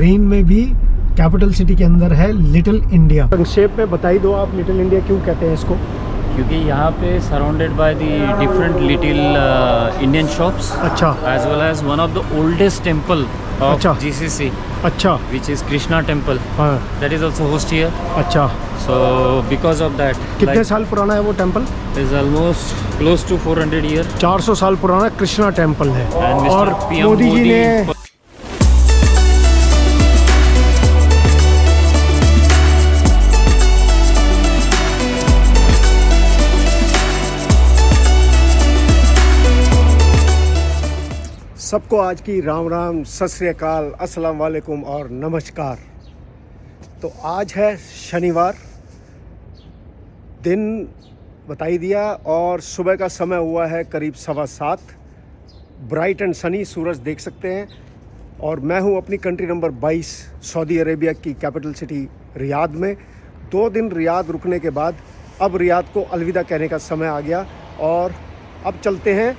Bahrain में भी capital city के अंदर है लिटिल इंडिया। संक्षेप में बताई दो आप, लिटिल इंडिया क्यों कहते हैं इसको? क्योंकि यहाँ पे surrounded by the different little Indian shops, अच्छा, as well as one of the oldest temple of अच्छा, GCC, अच्छा, which is Krishna temple. हाँ, That is also host here. अच्छा। So because of that, कितने साल पुराना है वो temple? is almost close to 400 year. 400 साल पुराना कृष्णा टेम्पल है। And Mr. और PM मोदी जी ने सबको आज की राम राम, सत श्री अकाल, अस्सलाम वालेकुम और नमस्कार। तो आज है शनिवार, दिन बता ही दिया और सुबह का समय हुआ है करीब 7:15। ब्राइट एंड सनी सूरज देख सकते हैं। और मैं हूं अपनी कंट्री नंबर 22 सऊदी अरेबिया की कैपिटल सिटी रियाद में। 2 दिन रियाद रुकने के बाद अब रियाद को अलविदा कहने का समय आ गया और अब चलते हैं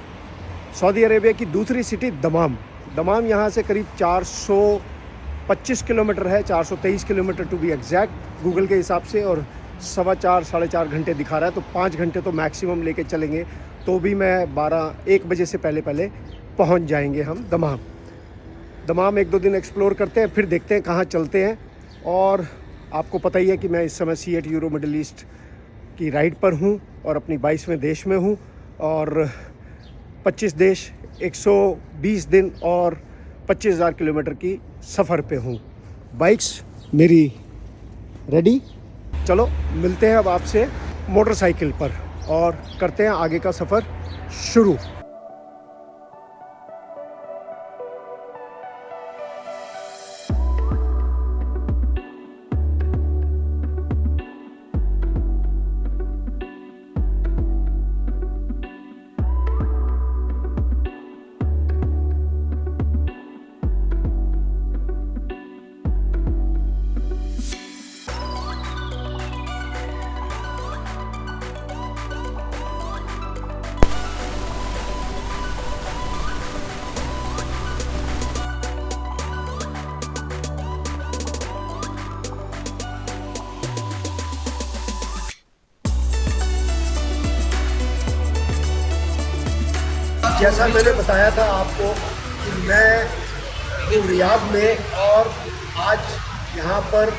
सऊदी अरेबिया की दूसरी सिटी दमाम। दमाम यहाँ से करीब 425 किलोमीटर है, 423 kilometre to be exact Google के हिसाब से, और 4.25 साढ़े 4 घंटे दिखा रहा है। तो 5 घंटे तो मैक्सिमम लेके चलेंगे, तो भी मैं 1 बजे से पहले पहुँच जाएंगे हम दमाम। दमाम 1-2 दिन एक्सप्लोर करते हैं, फिर देखते हैं कहाँ चलते हैं। और आपको पता ही है कि मैं इस समय C8 यूरो मिडल ईस्ट की राइड पर हूँ और अपनी 22वें देश में हूँ, और 25 देश, 120 दिन और 25,000 किलोमीटर की सफ़र पे हूँ। बाइक्स मेरी रेडी। चलो मिलते हैं अब आपसे मोटरसाइकिल पर और करते हैं आगे का सफ़र शुरू। जैसा मैंने बताया था आपको कि मैं हूँ रियाद में, और आज यहाँ पर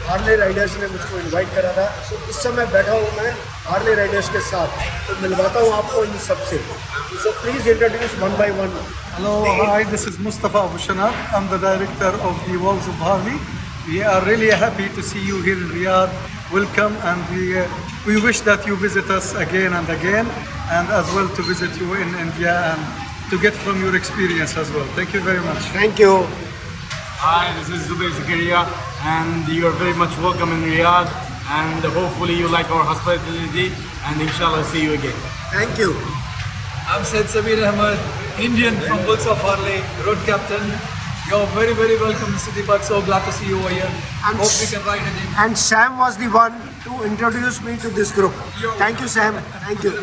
हार्ले राइडर्स ने मुझको इनवाइट करा था। तो इस समय बैठा हूँ मैं हार्ले राइडर्स के साथ, तो मिलवाता हूँ आपको इन सब से। So please introduce one by one. Hello, hi, this is Mustafa Abu Shanab. I'm the director of the Walls of Harley. We are really happy to see you here in Riyadh. Welcome, and we wish that you visit us again and again, and as well to visit you in India and to get from your experience as well. Thank you very much. Thank you. Hi, this is Zubair Zakaria, and you are very much welcome in Riyadh, and hopefully you like our hospitality, and inshallah see you again. Thank you. I'm Said Sabir Ahmed, Indian from Walls of Harley, road captain. You're very, very welcome, Mr. Deepak. So glad to see you over here. And Hope we can ride again. And Sam was the one to introduce me to this group. Thank you, Sam. Thank you.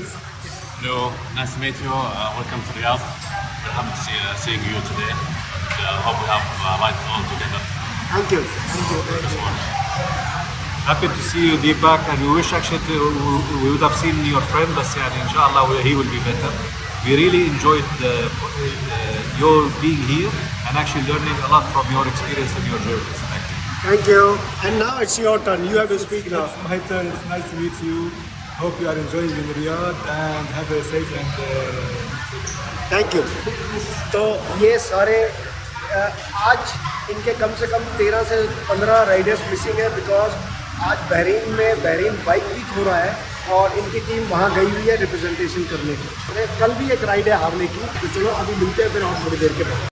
Hello, nice to meet you. Welcome to Riyadh. We're happy to seeing you today. And hope we have a ride all together. Thank you. Thank you. Thank you. Happy to see you, Deepak, and we wish actually we would have seen your friend, but inshallah he will be better. We really enjoyed your being here and actually learning a lot from your experience and your journey. Thank you. Thank you. And now it's your turn. You have to speak now. It's my turn. It's nice to meet you. Hope you are enjoying in Riyadh and have a safe and Thank you. तो ये सारे आज इनके कम से कम 13 से 15 Riders missing है, because आज Bahrain में बहरीन बाइक वीक हो रहा है और इनकी टीम वहाँ गई हुई है रिप्रेजेंटेशन करने के। कल भी एक राइड है हारने की, तो चलो अभी मिलते हैं फिर और थोड़ी देर के बाद।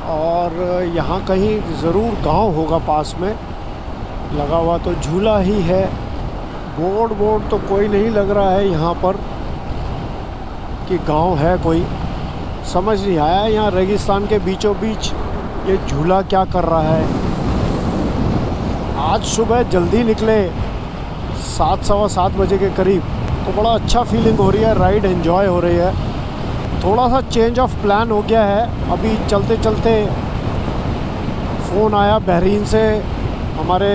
और यहाँ कहीं ज़रूर गांव होगा पास में, लगा हुआ तो झूला ही है। बोर्ड तो कोई नहीं लग रहा है यहाँ पर, कि गांव है कोई। समझ नहीं आया यहाँ रेगिस्तान के बीचों बीच ये झूला क्या कर रहा है। आज सुबह जल्दी निकले 7-7:15 बजे के करीब, तो बड़ा अच्छा फीलिंग हो रही है, राइड एंजॉय हो रही है। थोड़ा सा चेंज ऑफ प्लान हो गया है। अभी चलते चलते फ़ोन आया बहरीन से हमारे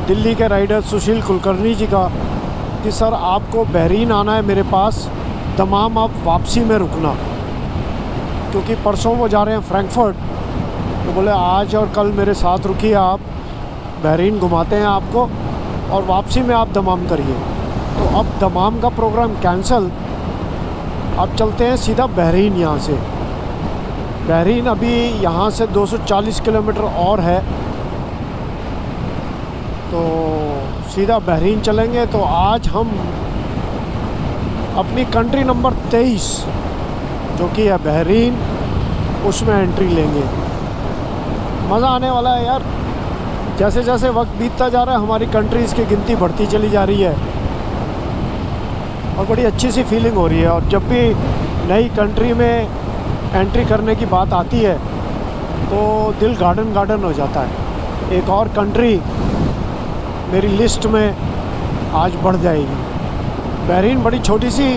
दिल्ली के राइडर सुशील कुलकर्णी जी का कि सर आपको बहरीन आना है मेरे पास, दमाम आप वापसी में रुकना, क्योंकि परसों वो जा रहे हैं फ्रैंकफर्ट। तो बोले आज और कल मेरे साथ रुकिए, आप बहरीन घुमाते हैं आपको और वापसी में आप दमाम करिए। तो अब दमाम का प्रोग्राम कैंसल, अब चलते हैं सीधा बहरीन। यहाँ से बहरीन अभी यहाँ से 240 किलोमीटर और है, तो सीधा बहरीन चलेंगे। तो आज हम अपनी कंट्री नंबर 23 जो कि है बहरीन, उसमें एंट्री लेंगे। मज़ा आने वाला है यार। जैसे जैसे वक्त बीतता जा रहा है हमारी कंट्रीज़ की गिनती बढ़ती चली जा रही है और बड़ी अच्छी सी फीलिंग हो रही है। और जब भी नई कंट्री में एंट्री करने की बात आती है तो दिल गार्डन गार्डन हो जाता है। एक और कंट्री मेरी लिस्ट में आज बढ़ जाएगी। बहरीन बड़ी छोटी सी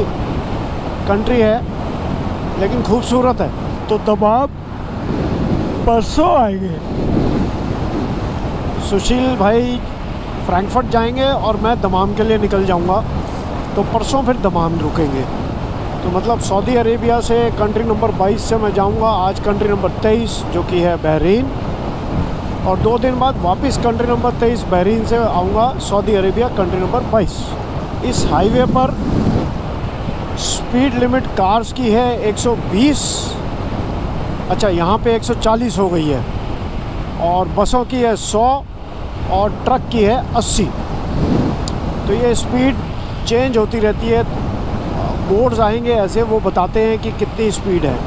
कंट्री है लेकिन खूबसूरत है। तो दमाम परसों आएंगे। सुशील भाई फ्रैंकफर्ट जाएंगे और मैं दमाम के लिए निकल जाऊंगा, तो परसों फिर दमाम रुकेंगे। तो मतलब सऊदी अरेबिया से कंट्री नंबर 22 से मैं जाऊंगा आज कंट्री नंबर 23 जो कि है बहरीन, और 2 दिन बाद वापस कंट्री नंबर 23 बहरीन से आऊँगा सऊदी अरेबिया कंट्री नंबर 22। इस हाईवे पर स्पीड लिमिट कार्स की है 120, अच्छा यहाँ पे 140 हो गई है, और बसों की है 100 और ट्रक की है 80। तो ये स्पीड चेंज होती रहती है। बोर्ड्स आएंगे ऐसे, वो बताते हैं कि कितनी स्पीड है।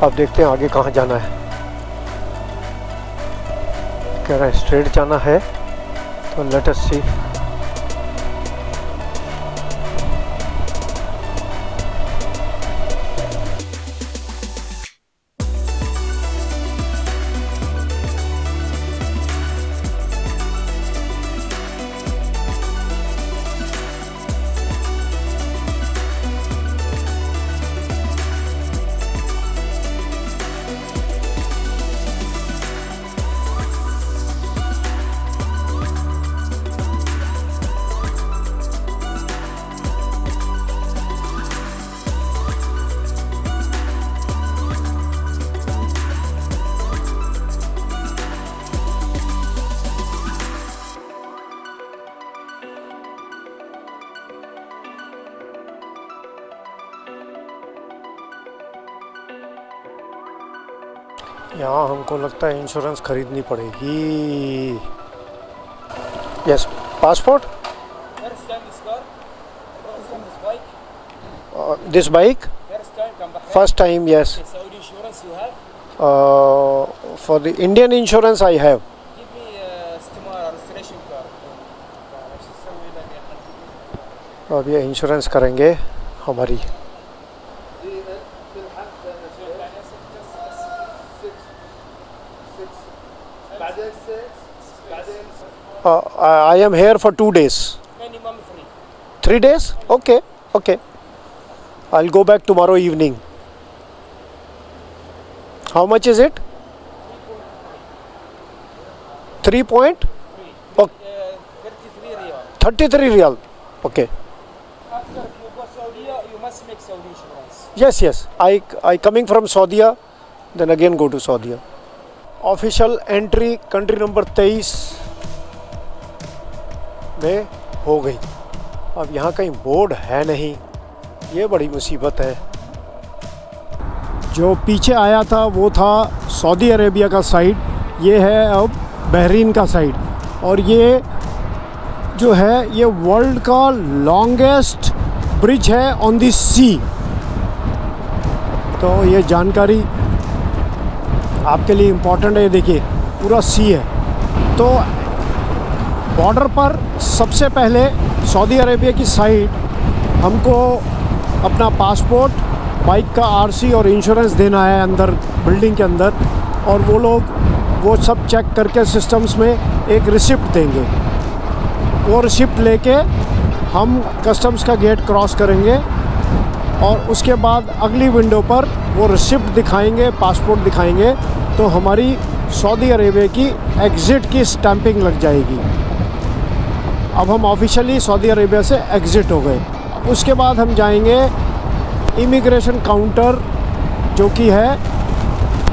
अब देखते हैं आगे कहाँ जाना है। कह रहा है स्ट्रेट जाना है, तो लेट अस सी। यहाँ हमको लगता है इंश्योरेंस खरीदनी पड़ेगी। Yes, passport, this bike first time. Yes, for the Indian insurance I have. अब ये इंश्योरेंस करेंगे हमारी। I am here for 2 days. Minimum 3. 3 days? Okay, okay. I'll go back tomorrow evening. How much is it? 3 point? Oh, 33 riyal. 33 riyal. Okay. After you go Saudi, you must make Saudi insurance. Yes, yes. I coming from Saudi, then again go to Saudi. Official entry country number 23 में हो गई. अब यहाँ कहीं board है नहीं, ये बड़ी मुसीबत है. जो पीछे आया था वो था सऊदी अरेबिया का साइड, ये है अब बहरीन का साइड. और ये जो है ये वर्ल्ड का लॉन्गेस्ट ब्रिज है ऑन द सी. तो ये जानकारी आपके लिए इम्पोर्टेंट है. ये देखिए पूरा सी है. तो बॉर्डर पर सबसे पहले सऊदी अरेबिया की साइड हमको अपना पासपोर्ट, बाइक का आरसी और इंश्योरेंस देना है अंदर बिल्डिंग के अंदर. और वो लोग वो सब चेक करके सिस्टम्स में एक रिसिप्ट देंगे. वो रिसिप्ट लेके हम कस्टम्स का गेट क्रॉस करेंगे और उसके बाद अगली विंडो पर वो रिसिप्ट दिखाएंगे, पासपोर्ट दिखाएंगे, तो हमारी सऊदी अरेबिया की एग्ज़िट की स्टैंपिंग लग जाएगी. अब हम ऑफिशियली सऊदी अरेबिया से एग्ज़िट हो गए. उसके बाद हम जाएंगे इमिग्रेशन काउंटर जो कि है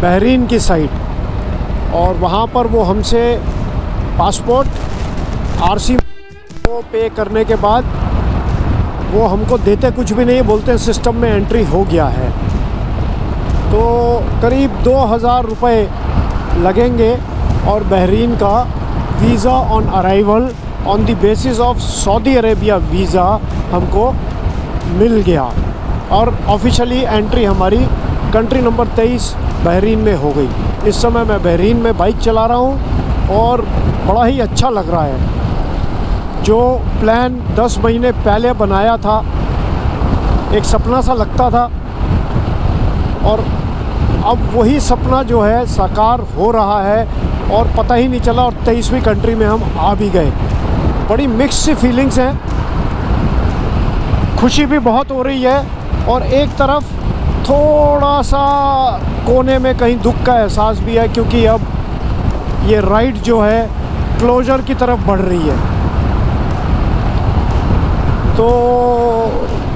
बहरीन की साइड, और वहाँ पर वो हमसे पासपोर्ट, आरसी को पे करने के बाद वो हमको देते कुछ भी नहीं, बोलते सिस्टम में एंट्री हो गया है. तो करीब 2000 रुपये लगेंगे और बहरीन का visa on arrival on the basis of Saudi Arabia visa हमको मिल गया और ऑफिशियली एंट्री हमारी कंट्री नंबर 23 बहरीन में हो गई. इस समय मैं बहरीन में बाइक चला रहा हूँ और बड़ा ही अच्छा लग रहा है. जो प्लान 10 महीने पहले बनाया था, एक सपना सा लगता था, और अब वही सपना जो है साकार हो रहा है और पता ही नहीं चला, और 23वीं कंट्री में हम आ भी गए. बड़ी मिक्स सी फीलिंग्स हैं. खुशी भी बहुत हो रही है और एक तरफ थोड़ा सा कोने में कहीं दुख का एहसास भी है, क्योंकि अब ये राइड जो है क्लोजर की तरफ बढ़ रही है. तो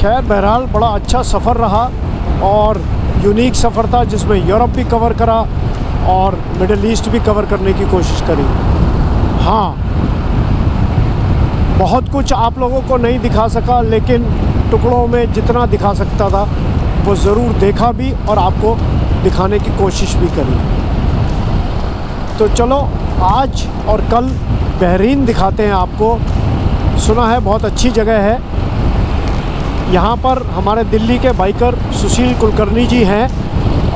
खैर बहरहाल बड़ा अच्छा सफ़र रहा और यूनिक सफ़र था, जिसमें यूरोप भी कवर करा और मिडिल ईस्ट भी कवर करने की कोशिश करी. हाँ, बहुत कुछ आप लोगों को नहीं दिखा सका, लेकिन टुकड़ों में जितना दिखा सकता था वो ज़रूर देखा भी और आपको दिखाने की कोशिश भी करी. तो चलो आज और कल बहरीन दिखाते हैं आपको. सुना है बहुत अच्छी जगह है. यहाँ पर हमारे दिल्ली के बाइकर सुशील कुलकर्णी जी हैं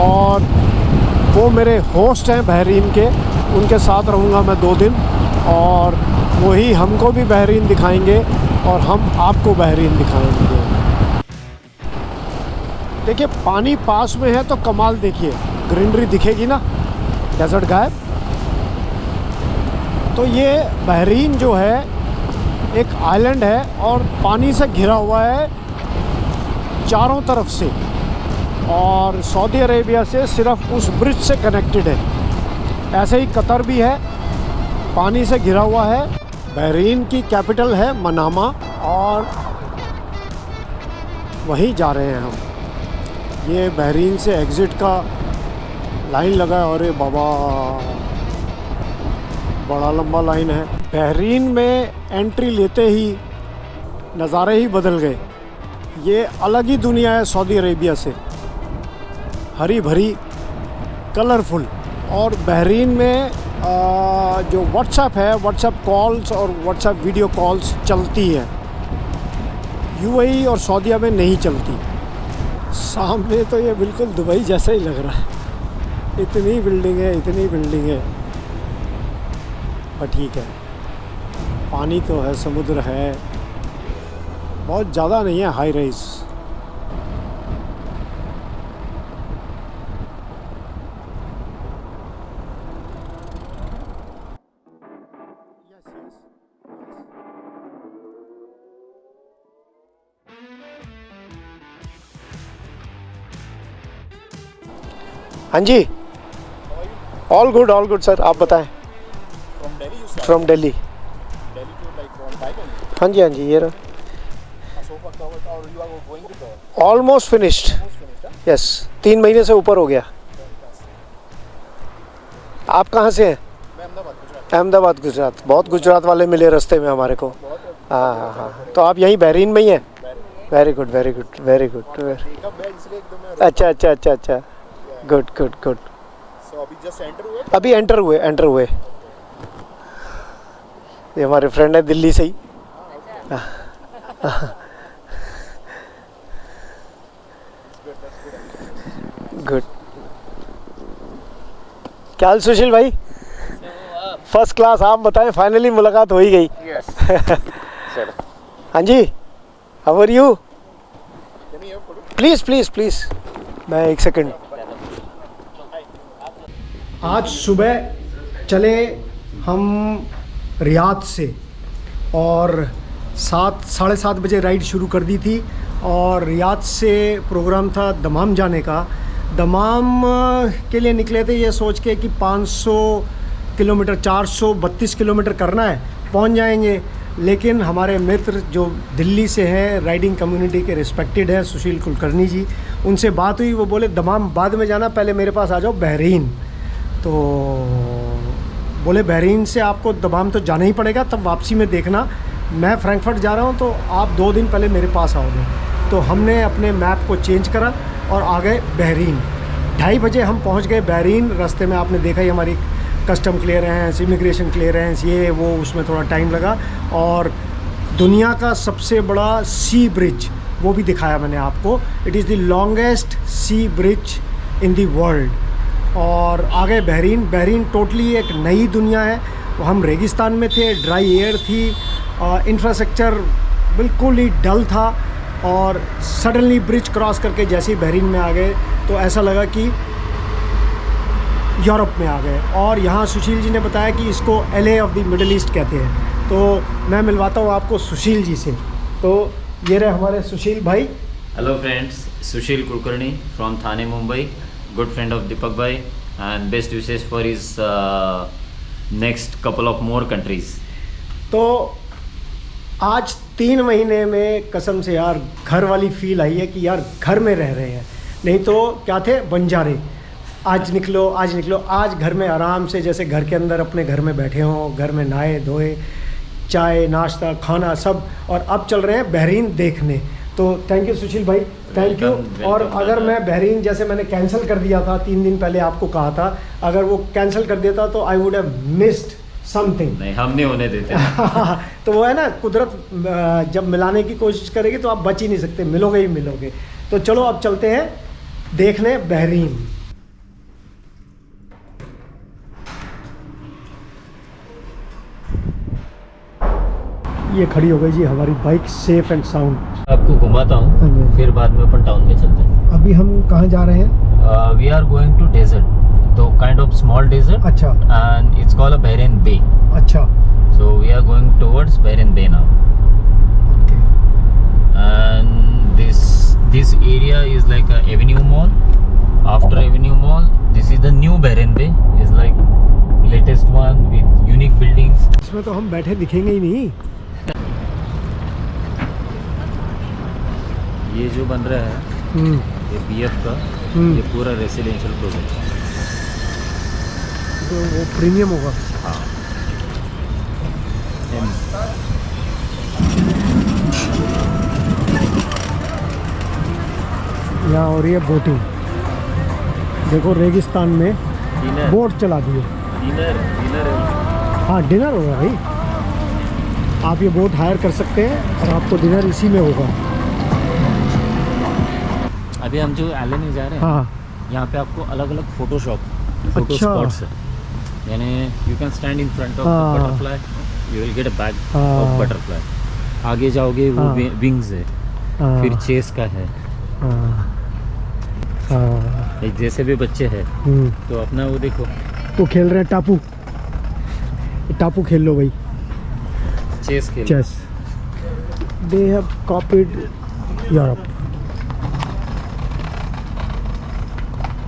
और वो मेरे होस्ट हैं बहरीन के. उनके साथ रहूँगा मैं 2 दिन और वही हमको भी बहरीन दिखाएंगे और हम आपको बहरीन दिखाएंगे. देखिए पानी पास में है तो कमाल देखिए, ग्रीनरी दिखेगी ना, डेजर्ट गायब. तो ये बहरीन जो है एक आइलैंड है और पानी से घिरा हुआ है चारों तरफ से, और सऊदी अरेबिया से सिर्फ उस ब्रिज से कनेक्टेड है. ऐसे ही कतर भी है, पानी से घिरा हुआ है. बहरीन की कैपिटल है मनामा और वहीं जा रहे हैं हम. ये बहरीन से एग्ज़िट का लाइन लगा है और ये बाबा बड़ा लंबा लाइन है. बहरीन में एंट्री लेते ही नज़ारे ही बदल गए. ये अलग ही दुनिया है सऊदी अरेबिया से, हरी भरी, कलरफुल. और बहरीन में जो व्हाट्सएप है, व्हाट्सएप कॉल्स और व्हाट्सएप वीडियो कॉल्स चलती हैं. यूएई और सऊदीया में नहीं चलती. सामने तो ये बिल्कुल दुबई जैसा ही लग रहा है. इतनी बिल्डिंग है, इतनी बिल्डिंग है, पर ठीक है. पानी तो है, समुद्र है, बहुत ज़्यादा नहीं है हाई राइज. हाँ जी, ऑल गुड सर, आप बताएं। फ्रॉम दिल्ली। हाँ जी, ये रहा। ऑलमोस्ट फिनिश्ड, यस, 3 महीने से ऊपर हो गया। आप कहाँ से हैं? अहमदाबाद, गुजरात। बहुत गुजरात वाले मिले रास्ते में हमारे को। हाँ, तो आप यहीं बहरीन में ही हैं? Very good. अच्छा, गुड। अभी एंटर हुए। ये हमारे फ्रेंड है दिल्ली से ही। गुड। क्या हाल सुशील भाई? First class. आप बताएं, फाइनली मुलाकात हो ही गई। हाँ जी, हाउ आर यू? प्लीज मैं 1 सेकंड। आज सुबह चले हम रियाद से और 7-7:30 बजे राइड शुरू कर दी थी और रियाद से प्रोग्राम था दमाम जाने का। दमाम के लिए निकले थे ये सोच के कि 500 किलोमीटर 432 किलोमीटर करना है, पहुंच जाएंगे। लेकिन हमारे मित्र जो दिल्ली से हैं, राइडिंग कम्युनिटी के रिस्पेक्टेड है, सुशील कुलकर्णी जी, उनसे बात हुई। वो बोले दमाम बाद में जाना, पहले मेरे पास आ जाओ बहरीन। तो बोले बहरीन से आपको दमाम तो जाना ही पड़ेगा, तब वापसी में देखना मैं फ्रैंकफर्ट जा रहा हूँ तो आप 2 दिन पहले मेरे पास आओगे। तो हमने अपने मैप को चेंज करा और आ गए बहरीन। 2:30 बजे हम पहुँच गए बहरीन। रास्ते में आपने देखा ही हमारी कस्टम क्लियरेंस, इमिग्रेशन क्लियरेंस, ये वो, उसमें थोड़ा टाइम लगा। और दुनिया का सबसे बड़ा सी ब्रिज वो भी दिखाया मैंने आपको। It is the longest sea bridge in the world. और आगे बहरीन टोटली एक नई दुनिया है। हम रेगिस्तान में थे, ड्राई एयर थी, इंफ्रास्ट्रक्चर बिल्कुल ही डल था। और सडनली ब्रिज क्रॉस करके जैसे ही बहरीन में आ गए तो ऐसा लगा कि यूरोप में आ गए। और यहाँ सुशील जी ने बताया कि इसको LA of the middle east कहते हैं। तो मैं मिलवाता हूँ आपको सुशील जी से। तो ये रहे हमारे सुशील भाई। Hello friends, Sushil Kulkarni from Thane, Mumbai, good friend of Deepak भाई and best wishes for his next couple of more countries. तो आज 3 महीने में कसम से यार घर वाली फील आई है कि यार घर में रह रहे हैं। नहीं तो क्या थे, बंजारे। आज निकलो। आज घर में आराम से जैसे घर के अंदर अपने घर में बैठे हों, घर में नहाए धोए, चाय नाश्ता खाना सब। और अब चल रहे हैं बहरीन देखने। तो थैंक यू सुशील भाई, थैंक यू। और अगर मैं बहरीन जैसे मैंने कैंसिल कर दिया था 3 दिन पहले, आपको कहा था, अगर वो कैंसिल कर देता तो I would have missed something. नहीं, हम नहीं होने देते। तो वो है ना, कुदरत जब मिलाने की कोशिश करेगी तो आप बच ही नहीं सकते, मिलोगे ही मिलोगे। तो चलो अब चलते हैं देखने बहरीन। ये खड़ी हो गई जी हमारी बाइक, सेफ एंड साउंड। आपको घुमाता हूँ, फिर बाद में अपन टाउन में चलते हैं। अभी हम कहाँ जा रहे हैं? We are going to desert, तो काइंड ऑफ स्मॉल डेजर्ट। अच्छा। And it's called a Bahrain bay. अच्छा। So we are going towards Bahrain bay now. Okay. And this area is like a avenue mall. After avenue mall, this is the new Bahrain bay, is like latest one with unique buildings. इसमें तो हम बैठे दिखेंगे ही नहीं। ये जो बन रहा है ये BF का, ये पूरा रेसिडेंशियल प्रोजेक्ट है। तो वो प्रीमियम होगा। हाँ। यहाँ हो रही है बोटिंग। देखो रेगिस्तान में डिनर, बोट चला दिए। डिनर हाँ, डिनर होगा भाई। आप ये बोट हायर कर सकते हैं और आपको डिनर इसी में होगा। अभी हम जो एले में जा रहे हैं, हाँ, यहाँ पे आपको अलग अलग फोटो अच्छा। स्पॉट्स है। यानी you can stand in front of butterfly, you will get a bag of butterfly. आगे जाओगे वो विंग्स है, फिर चेस का है। एक जैसे भी बच्चे हैं तो अपना वो देखो, तो खेल रहे हैं टापू खेल लो भाई, चेस खेल। Chess. They have copied Europe.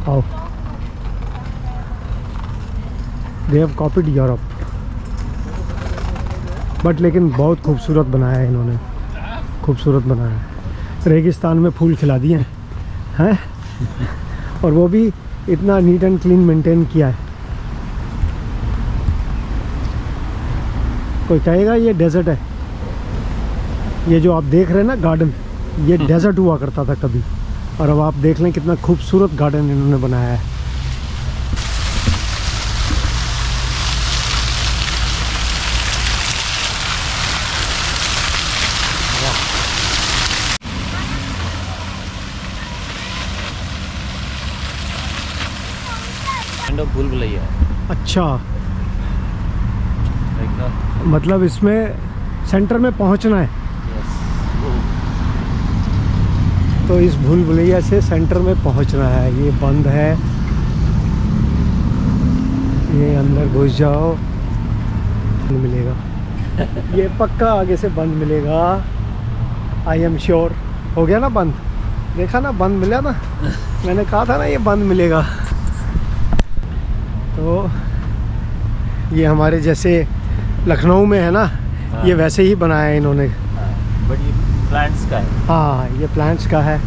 आओ they have copied Europe, but लेकिन बहुत खूबसूरत बनाया है इन्होंने, खूबसूरत बनाया है। रेगिस्तान में फूल खिला दिए हैं और वो भी इतना नीट एंड क्लीन मेंटेन किया है। कोई कहेगा ये डेजर्ट है, ये जो आप देख रहे हैं ना गार्डन, ये डेजर्ट हुआ करता था कभी, और अब आप देख लें कितना खूबसूरत गार्डन इन्होंने बनाया है। भूल भुलैया। अच्छा, एकदम मतलब इसमें सेंटर में पहुंचना है, तो इस भूल भुलैया से सेंटर में पहुंचना है। ये बंद है, ये अंदर घुस जाओ, बंद मिलेगा। ये पक्का आगे से बंद मिलेगा, आई एम श्योर। हो गया ना बंद, देखा ना बंद मिला ना, मैंने कहा था ना ये बंद मिलेगा। तो ये हमारे जैसे लखनऊ में है ना, ये वैसे ही बनाया है इन्होंने। बट ये प्लांट्स का है। हाँ, ये प्लांट्स का है।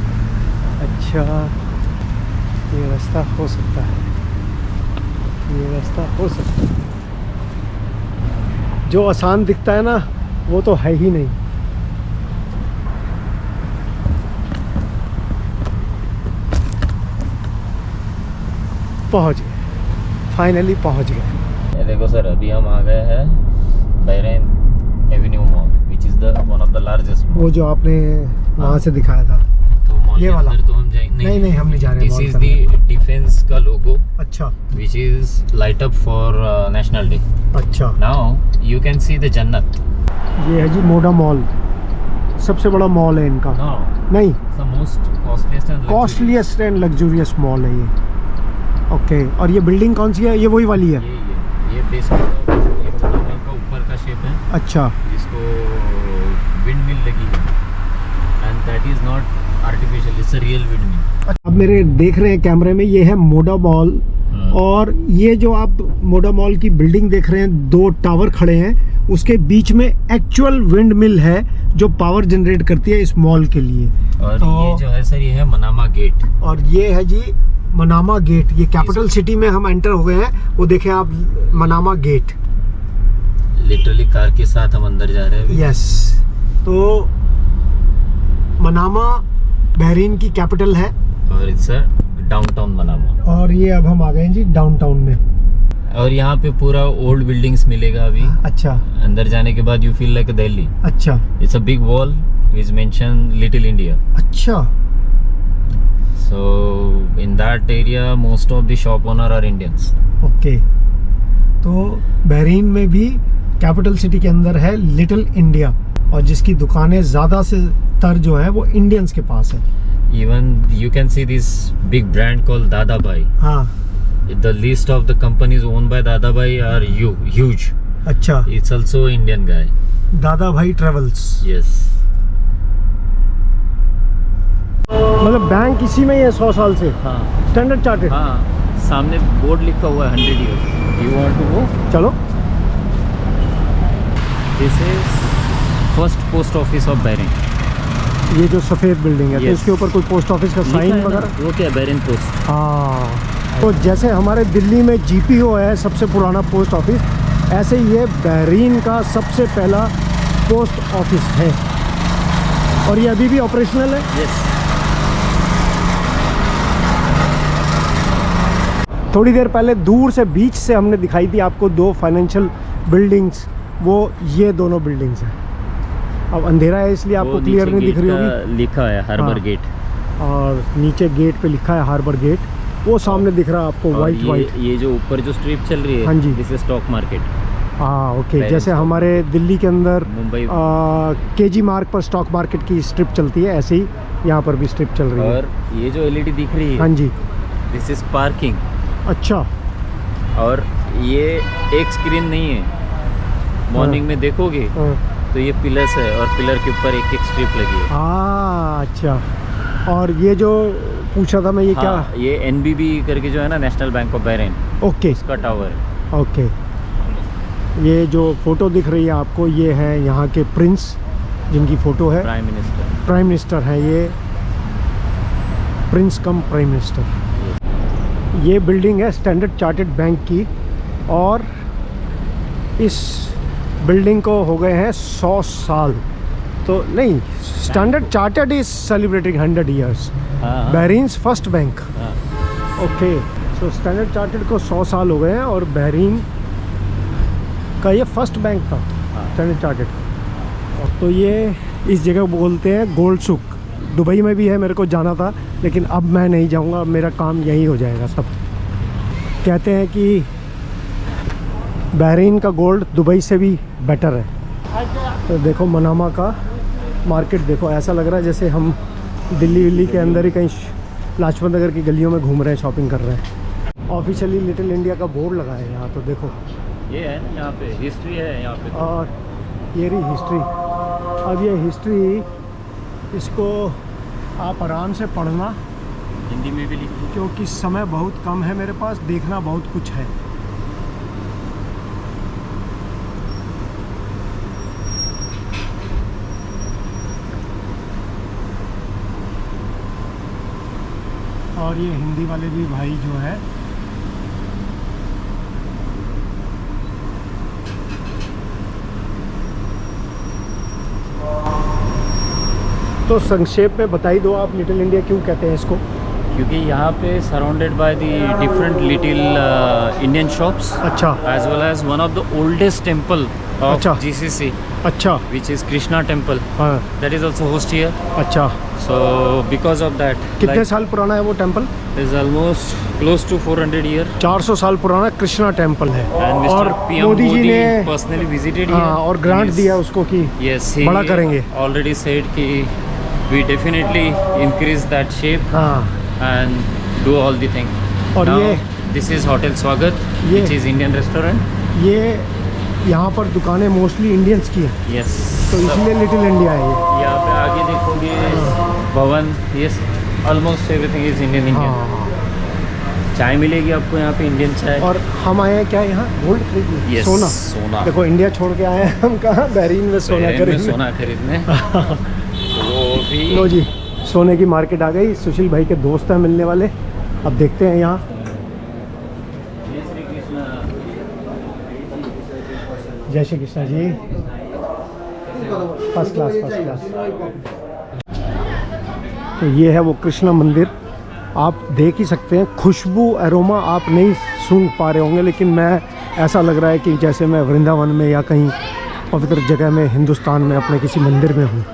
अच्छा, ये रास्ता हो सकता है, ये रास्ता हो सकता है। जो आसान दिखता है ना वो तो है ही नहीं। पहुंच गए, फाइनली पहुंच गए। ये देखो सर, अभी हम आ गए हैं Bahrain Avenue mall, which is the one of the largest. वो जो आपने वहाँ से दिखाया था, तो मॉल ये के वाला? अंदर तो हम जाएंगे नहीं, हम नहीं जा रहे हैं दिस मॉल इज के द डिफेंस का लोगो, अच्छा which is light up for national day. अच्छा, now you can see the जन्नत। ये है जी मोडा मॉल, सबसे बड़ा मॉल है इनका। नो, नहीं, the most costliest and luxurious mall है ये। ओके, और ये बिल्डिंग कौन सी है? ये वही वाली है? ये बेस ये मॉल का ऊपर का शेप है, अच्छा, जिसको विंड मिल लगी है, and that is not artificial, it's a real wind mill. अब मेरे देख रहे हैं कैमरे में, ये है मोडा मॉल। और ये जो आप मोडा मॉल की बिल्डिंग देख रहे हैं, 2 टावर खड़े हैं, उसके बीच में एक्चुअल विंड मिल है जो पावर जनरेट करती है इस मॉल के लिए। और तो ये जो है सर, ये है मनामा गेट। और ये है जी मनामा गेट। ये कैपिटल सिटी में हम एंटर हो गए हैं, वो देखें आप, मनामा गेट। लिटरली कार के साथ हम अंदर जा रहे हैं अभी। यस, तो मनामा बहरीन की कैपिटल है, और इट्स अ डाउनटाउन मनामा। और ये अब हम आ गए हैं जी डाउनटाउन में। और यहाँ पे पूरा ओल्ड बिल्डिंग्स मिलेगा अभी। अच्छा, अंदर जाने के बाद यू फील लाइक दिल्ली। अच्छा, it's a big wall which mention little India. अच्छा, So in that area, most of the shop owner are Indians. Okay. तो बहरीन में भी कैपिटल सिटी के अंदर है लिटिल इंडिया, और जिसकी दुकानें ज़्यादा से तर जो है वो इंडियंस के पास है। Even you can see this big brand called Dada Bhai. हाँ, The list of the companies owned by Dada Bhai are huge. अच्छा, It's also Indian guy. दादा भाई ट्रेवल्स। Yes. मतलब बैंक इसी में ही है 100 साल से, हाँ स्टैंडर्ड चार्टेड। हाँ, सामने बोर्ड लिखा हुआ है 100 years. You want to go? चलो, This is first post office of Bahrain. ये जो सफ़ेद बिल्डिंग है, तो Yes. इसके ऊपर कोई पोस्ट ऑफिस का लिखा साइन है ना, वगैरह? वो क्या Bahrain post? हाँ, तो जैसे हमारे दिल्ली में GPO है सबसे पुराना पोस्ट ऑफिस, ऐसे ही ये बहरीन का सबसे पहला पोस्ट ऑफिस है, और ये अभी भी ऑपरेशनल है। Yes. थोड़ी देर पहले दूर से बीच से हमने दिखाई थी आपको 2 फाइनेंशियल बिल्डिंग्स, वो ये दोनों बिल्डिंग्स हैं। अब अंधेरा है इसलिए आपको वो क्लियर नीचे नहीं दिख रही गेट का होगी, लिखा है हार्बर हाँ। गेट। और नीचे गेट पे लिखा है हार्बर गेट, वो सामने दिख रहा है आपको और वाइट वाइट। ये जो ऊपर जो स्ट्रिप चल रही है, हाँ जी। This is stock market. हाँ, ओके, Bahrain जैसे stock हमारे दिल्ली के अंदर मुंबई KG मार्ग पर स्टॉक मार्केट की स्ट्रिप चलती है, ऐसे ही यहाँ पर भी स्ट्रिप चल रही है। और ये जो LED दिख रही है, हाँ जी, दिस इज पार्किंग। अच्छा, और ये एक स्क्रीन नहीं है, मॉर्निंग में देखोगे हाँ, तो ये पिलर्स है, और पिलर के ऊपर एक एक स्ट्रिप लगी है। हाँ, अच्छा। और ये जो पूछा था मैं, ये क्या? हाँ, ये NBB करके जो है ना, national bank of Bahrain, okay, उसका टावर है। ओके, ये जो फ़ोटो दिख रही है आपको, ये है यहाँ के प्रिंस जिनकी फ़ोटो है। प्राइम मिनिस्टर हैं ये, प्रिंस कम प्राइम मिनिस्टर। ये बिल्डिंग है स्टैंडर्ड चार्टर्ड बैंक की, और इस बिल्डिंग को हो गए हैं 100 साल। तो नहीं, Standard Chartered is celebrating 100 years, Bahrain's first bank. Okay, so Standard Chartered को 100 साल हो गए हैं, और बहरीन का ये फर्स्ट बैंक था स्टैंडर्ड चार्टर्ड। तो ये इस जगह बोलते हैं गोल्ड सुक। दुबई में भी है, मेरे को जाना था, लेकिन अब मैं नहीं जाऊंगा, अब मेरा काम यहीं हो जाएगा सब। कहते हैं कि बहरीन का गोल्ड दुबई से भी बेटर है। तो देखो मनामा का मार्केट देखो, ऐसा लग रहा है जैसे हम दिल्ली के अंदर ही कहीं लाजपत नगर की गलियों में घूम रहे हैं, शॉपिंग कर रहे हैं। ऑफिशियली लिटिल इंडिया का बोर्ड लगा है यहाँ, तो देखो ये है यहाँ पे हिस्ट्री है यहाँ पे। और ये रही हिस्ट्री। अब ये हिस्ट्री, इसको आप आराम से पढ़ना, हिंदी में भी लिखी, क्योंकि समय बहुत कम है मेरे पास, देखना बहुत कुछ है। और ये हिंदी वाले भी भाई जो है, तो संक्षेप में बताई दो आप, लिटिल इंडिया क्यों कहते हैं इसको? क्योंकि यहाँ पे surrounded by the different little Indian shops. अच्छा। As well as one of the oldest temple of अच्छा। GCC, अच्छा। which is Krishna temple. हाँ। That is also host here. अच्छा। So because of that, कितने साल पुराना है वो temple? is almost close to 400 year. 400 साल पुराना कृष्णा टेम्पल है। And और Mr. PM मोदी जी ने personally visited here. हाँ, और ग्रांट He is- दिया उसको कि Yes, he बड़ा करेंगे। already said कि we definitely increase that shape हाँ। and do all the thing. और Now, ये this is Hotel Swagat, ये- which is Indian restaurant. ये यहाँ पर दुकानें मोस्टली इंडियंस की हैं, Yes. तो इसलिए लिटिल इंडिया है ये। यहाँ पे आगे देखोगे भवन, yes, almost everything is Indian. हाँ। चाय मिलेगी आपको यहाँ पे, इंडियन चाय। और हम आए हैं क्या यहाँ गोल्ड खरीदने? Yes, सोना। सोना। देखो इंडिया छोड़ के आए हैं हम, कहाँ बहरीन में सोना बहरीन में खरीदने। सोना खरीदने। वो भी लो जी, सोने की मार्केट आ गई। सुशील भाई के दोस्त हैं मिलने वाले, अब देखते हैं यहाँ। जय श्री कृष्ण। जय Shri Krishna ji. First class, first class. तो ये है वो कृष्णा मंदिर, आप देख ही सकते हैं। खुशबू एरोमा आप नहीं सूंघ पा रहे होंगे, लेकिन मैं, ऐसा लग रहा है कि जैसे मैं वृंदावन में या कहीं पवित्र जगह में हिंदुस्तान में अपने किसी मंदिर में हूँ।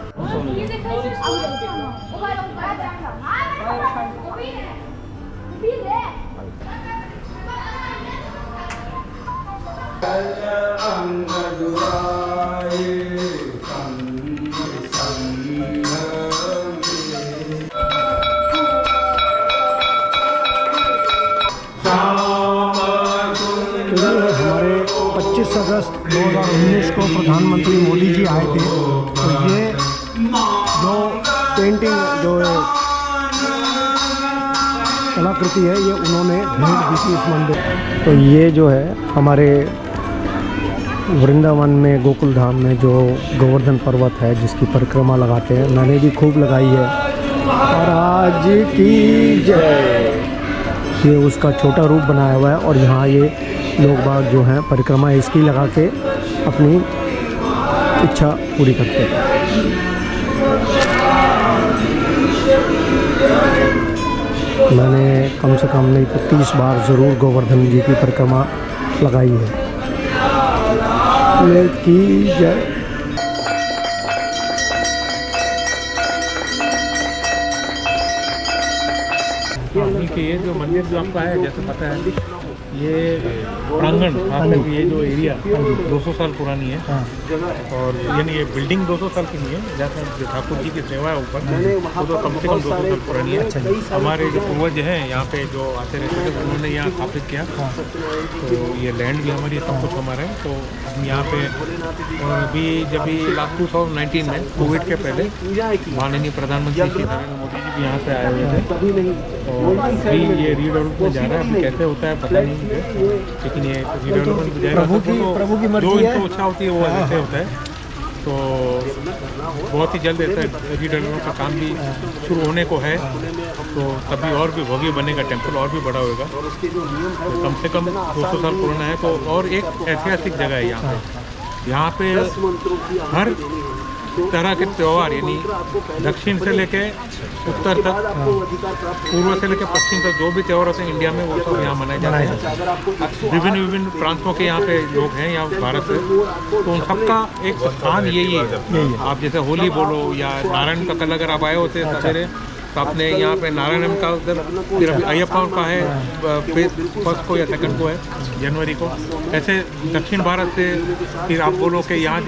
हमारे 25 अगस्त 2019 को प्रधानमंत्री मोदी जी आए थे, तो ये जो पेंटिंग, जो कलाकृति है, ये उन्होंने भेंट दी थी इस मंदिर। तो ये जो है हमारे वृंदावन में गोकुल धाम में जो गोवर्धन पर्वत है, जिसकी परिक्रमा लगाते हैं, मैंने भी खूब लगाई है। और आज की जय, ये उसका छोटा रूप बनाया हुआ है, और यहाँ ये लोग बाग जो हैं परिक्रमा इसकी लगा के अपनी इच्छा पूरी करते हैं। मैंने कम से कम नहीं तो 30 बार ज़रूर गोवर्धन जी की परिक्रमा लगाई है। ये की जय। ये जो मंदिर जो आपका है, जैसे पता है ये प्रांगण, खासकर ये जो एरिया 200 साल पुरानी है। और यानी ये बिल्डिंग 200 साल की नहीं है, जैसे जो ठाकुर जी की सेवा है ऊपर, वो तो कम से कम 200 साल पुरानी है। हमारे जो पूर्वज हैं यहाँ पे जो आते रहते थे, उन्होंने यहाँ स्थापित किया। तो ये लैंड भी हमारी, सब कुछ हमारा है। तो हम यहाँ पे, और अभी जब भी 2019 में कोविड के पहले माननीय प्रधानमंत्री श्री नरेंद्र मोदी जी भी यहाँ पे आए हुए थे। और अभी ये रीडेवलपमेंट जा रहा है, अभी कैसे होता है पता नहीं, मुझे, लेकिन ये रिडेवलपमेंट हो जाएगा प्रभु की जो मर्जी है। इनको इच्छा होती है वो ऐसे होता है। तो बहुत ही जल्द ऐसा रिडेवलपमेंट का काम भी शुरू होने को है, तो तभी और भी भव्य बनेगा, टेम्पल और भी बड़ा होगा। तो कम से कम 200 साल पुराना है। तो और एक ऐतिहासिक जगह है यहाँ पे हर तरह के त्यौहार, यानी दक्षिण से लेके उत्तर तक, पूर्व से लेके पश्चिम तक जो भी त्यौहार होते हैं इंडिया में, वो सब यहाँ मनाए जाते हैं। विभिन्न विभिन्न प्रांतों के यहाँ पे लोग हैं यहाँ भारत से, तो उन सबका एक स्थान यही है। आप जैसे होली बोलो या नारायण का, कल अगर आप आए होते सवेरे तो आपने यहाँ पे नारायणम का उधर, फिर अभी अयप्पा का है 1 को या 2 को है जनवरी को। ऐसे दक्षिण भारत से फिर आप बोलो कि यहाँ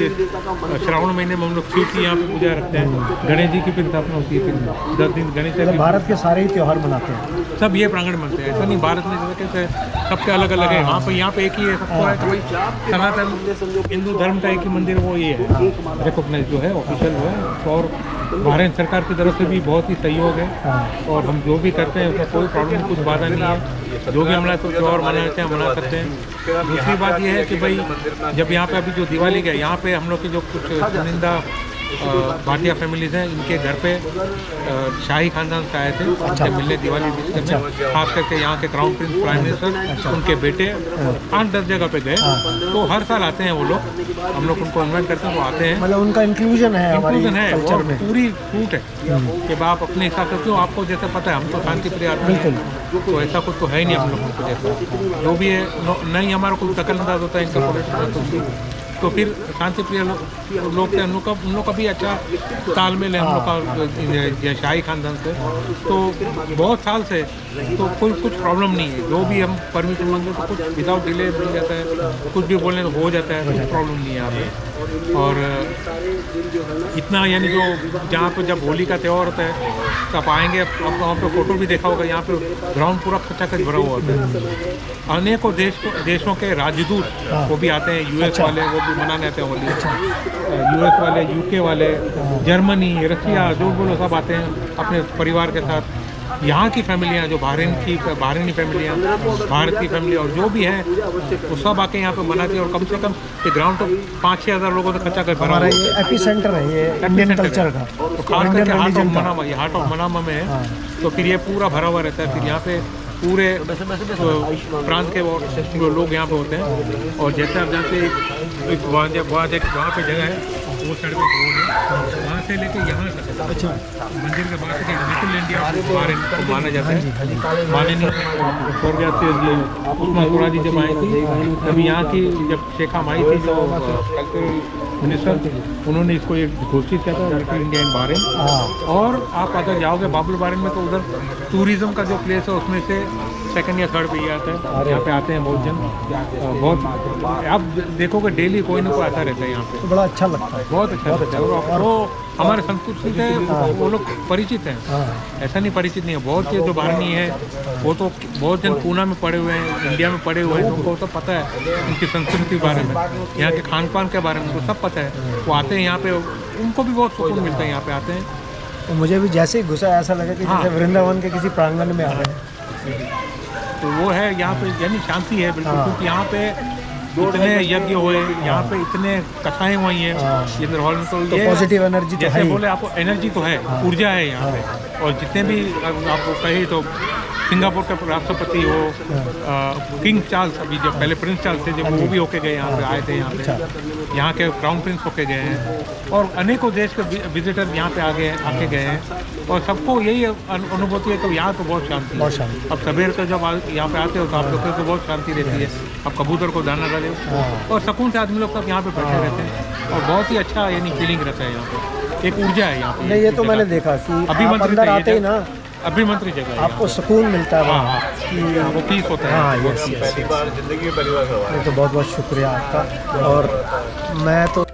श्रावण महीने में हम लोग शिव की यहाँ पे पूजा रखते हैं, गणेश जी की फिर स्थापना होती है, फिर 10 दिन गणेश जी। भारत के सारे ही त्यौहार मनाते हैं सब ये प्रांगण बनते हैं, ऐसा नहीं भारत में जैसे कैसे सबके अलग अलग है। यहाँ पे एक ही है सबको है कि भाई सनातन हिंदू धर्म का एक ही मंदिर वो ये है रिकॉग्नाइज जो है ऑफिशियल जो है। और भारत सरकार की तरफ से भी बहुत ही सहयोग है, और हम जो भी करते हैं उसमें कोई प्रॉब्लम, कुछ बाधा नहीं है। जो भी हमारा कुछ और मनाते हैं मना सकते हैं। दूसरी बात यह है कि भाई जब यहाँ पे अभी जो दिवाली गया, यहाँ पे हम लोग की जो कुछ चुनिंदा भाटिया फैमिलीज हैं, इनके घर पे शाही खानदान से आए थे उनसे मिलने दिवाली विश करने। खास करके यहाँ के क्राउन प्रिंस प्राइम मिनिस्टर, उनके बेटे 8-10 जगह पे गए, तो हर साल आते हैं वो लोग, हम लोग उनको इन्वाइट करते हैं, वो आते हैं। मतलब उनका इंक्लूजन है, इंक्लूजन है, कल्चर में पूरी छूट है कि आप अपने हिसाब से, क्यों आपको जैसे पता है हम तो शांति प्रिय आदमी हैं, तो ऐसा कुछ तो है ही नहीं हम लोगों को जैसा जो भी है। नहीं हमारा कोई दखल अंदाज होता है इनका पॉलिटिक्स, तो फिर शांति प्रिय लोग थे, उन लोग का भी अच्छा तालमेल है हम लोग का शाही खानदान से। तो बहुत साल से तो कोई कुछ प्रॉब्लम नहीं है, जो भी हम परमिशन मांगते तो कुछ विदाउट डिले मिल जाता है, कुछ भी बोलने तो हो जाता है, कुछ प्रॉब्लम नहीं है यहाँ पे। और इतना यानी जो जहाँ पे जब होली का त्यौहार होता है तो आप आएंगे, अब वहाँ पे फोटो भी देखा होगा, यहाँ पे ग्राउंड पूरा खचाखच भरा हुआ होता है। अनेकों देशों के राजदूत वो भी आते हैं, यूएस वाले वो भी मनाने आते हैं होली, यूएस वाले, यूके वाले, जर्मनी, रशिया, जो बोलो सब आते हैं अपने परिवार के साथ। यहाँ की फैमिलियाँ जो बाहरीनी फैमिलियाँ, भारत की फैमिली और जो भी है वो सब आके यहाँ पे मनाती है। और कम से कम ये ग्राउंड तो 5-6 हज़ार लोगों से खचा कर भरा हमारा ये एपिसेंटर है, ये इंडियन कल्चर का, तो खास करके हार्ट ऑफ मनामा, ये हार्ट ऑफ मनामा में है, तो फिर ये पूरा भरा हुआ रहता है। फिर यहाँ पे पूरे प्रांत के वो लोग यहाँ पे होते हैं। और जैसे आप जानते हैं वहाँ पे जगह है, वो सड़क पे रोड है, वहाँ से लेके यहाँ तक, अच्छा मंदिर के बाहर से लिटिल इंडिया को माना जाता है। माननीय स्वर्गीय उस्मा कुराजी जब आई थी, तभी यहाँ की जब शेखा माई थी जो कल्चरल मिनिस्टर, उन्होंने इसको एक घोषित किया था लिटिल इंडिया इन बारेन। और आप अगर जाओगे बाबुल बारेन में तो उधर टूरिज्म का जो प्लेस है उसमें से 2nd या 3rd पे ये आता है। यहाँ पे आते हैं बहुत जन, बहुत आप देखोगे डेली कोई ना कोई आता रहता है यहाँ पे, तो बड़ा अच्छा लगता है, बहुत अच्छा लगता है। और वो हमारे संस्कृति से वो लोग परिचित हैं, ऐसा नहीं परिचित नहीं है। बहुत से जो बाहरी है वो तो बहुत जन पूना में पड़े हुए हैं, इंडिया में पड़े हुए हैं, उनको तो पता है उनकी संस्कृति के बारे में, यहाँ के खान पान के बारे में उनको सब पता है। वो आते हैं यहाँ पे, उनको भी बहुत सुकून मिलता है, यहाँ पे आते हैं। तो मुझे भी जैसे ही घुसा ऐसा लगा कि जैसे वृंदावन के किसी प्रांगण में आ रहे हैं। तो वो है यहाँ पे, यानी शांति है बिल्कुल, क्योंकि यहाँ पे इतने यज्ञ हुए, यहाँ पे इतने कथाएं हुई हैं इंद्र हॉल में, तो ये पॉजिटिव एनर्जी तो जैसे बोले आपको एनर्जी तो है, ऊर्जा है यहाँ पे। और जितने भी आपको कहे तो सिंगापुर के राष्ट्रपति हो, किंग चार्ल्स, अभी जब पहले प्रिंस चार्ल्स थे, जब वो भी होके गए यहाँ पे, आए थे यहाँ पे, यहाँ के क्राउन प्रिंस होके गए हैं। और अनेकों देश के विजिटर यहाँ पे आके गए हैं, और सबको यही अनुभूति है कि यहाँ तो बहुत शांति है। अब सवेर का जब यहाँ पे आते हो तो आप लोग को बहुत शांति रहती है, अब कबूतर को दाना डाले और सुकून से आदमी लोग सब यहाँ पे बैठे रहते हैं, और बहुत ही अच्छा यानी फीलिंग रहता है यहाँ पे, एक ऊर्जा है यहाँ पे। नहीं, ये तो मैंने देखा कि अभी अंदर आते ही ना अभिमंत्री जगह आपको सुकून मिलता है, हाँ, वो पीस होता है। हाँ, यस, पहली बार जिंदगी में पहली बार तो बहुत बहुत शुक्रिया आपका। और मैं तो